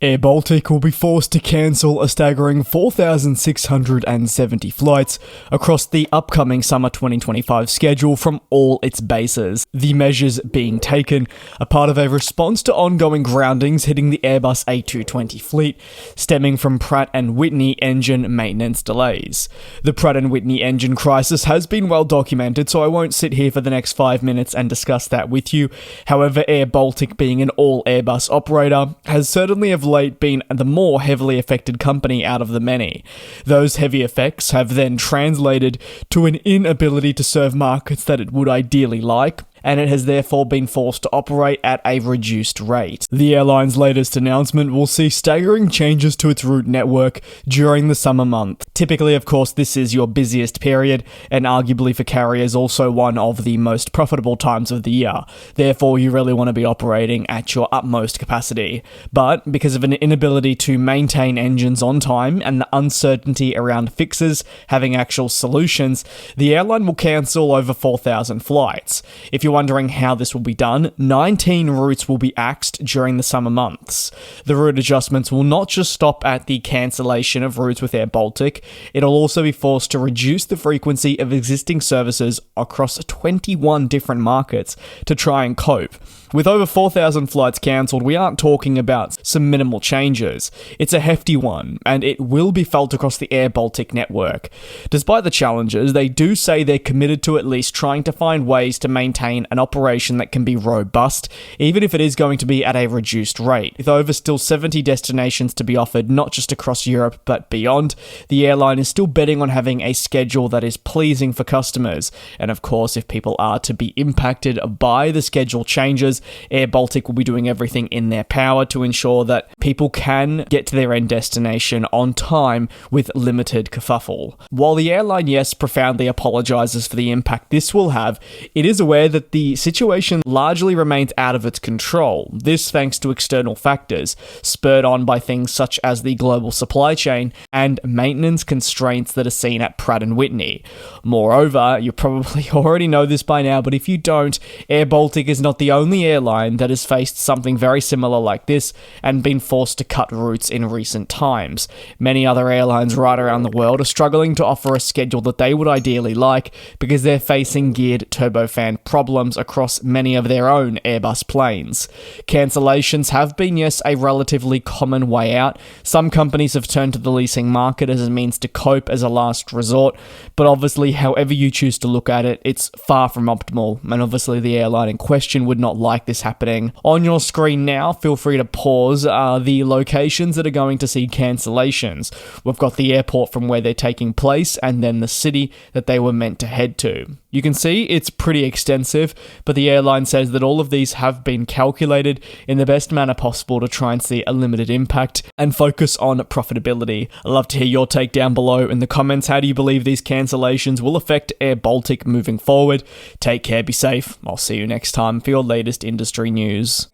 airBaltic will be forced to cancel a staggering 4,670 flights across the upcoming summer 2025 schedule from all its bases. The measures being taken are part of a response to ongoing groundings hitting the Airbus A220 fleet, stemming from Pratt Whitney engine maintenance delays. The Pratt Whitney engine crisis has been well documented, so I won't sit here for the next 5 minutes and discuss that with you. However, airBaltic, being an all-Airbus operator, has certainly of late been the more heavily affected company out of the many. Those heavy effects have then translated to an inability to serve markets that it would ideally like, and it has therefore been forced to operate at a reduced rate. The airline's latest announcement will see staggering changes to its route network during the summer month. Typically, of course, this is your busiest period, and arguably for carriers also one of the most profitable times of the year. Therefore, you really want to be operating at your utmost capacity. But because of an inability to maintain engines on time and the uncertainty around fixes having actual solutions, the airline will cancel over 4,000 flights. If you're wondering how this will be done, 19 routes will be axed during the summer months. The route adjustments will not just stop at the cancellation of routes with airBaltic, it'll also be forced to reduce the frequency of existing services across 21 different markets to try and cope. With over 4,000 flights cancelled, we aren't talking about some minimal changes. It's a hefty one, and it will be felt across the airBaltic network. Despite the challenges, they do say they're committed to at least trying to find ways to maintain an operation that can be robust, even if it is going to be at a reduced rate. With over still 70 destinations to be offered, not just across Europe, but beyond, the airline is still betting on having a schedule that is pleasing for customers. And of course, if people are to be impacted by the schedule changes, airBaltic will be doing everything in their power to ensure that people can get to their end destination on time with limited kerfuffle. While the airline, yes, profoundly apologizes for the impact this will have, it is aware that the situation largely remains out of its control. This thanks to external factors, spurred on by things such as the global supply chain and maintenance constraints that are seen at Pratt Whitney. Moreover, you probably already know this by now, but if you don't, airBaltic is not the only airline that has faced something very similar like this and been forced to cut routes in recent times. Many other airlines right around the world are struggling to offer a schedule that they would ideally like because they're facing geared turbofan problems across many of their own Airbus planes. Cancellations have been, yes, a relatively common way out. Some companies have turned to the leasing market as a means to cope as a last resort, but obviously, however you choose to look at it, it's far from optimal, and obviously the airline in question would not like this happening. On your screen now, feel free to pause the locations that are going to see cancellations. We've got the airport from where they're taking place and then the city that they were meant to head to. You can see it's pretty extensive, but the airline says that all of these have been calculated in the best manner possible to try and see a limited impact and focus on profitability. I'd love to hear your take down below in the comments. How do you believe these cancellations will affect airBaltic moving forward? Take care, be safe. I'll see you next time for your latest industry news.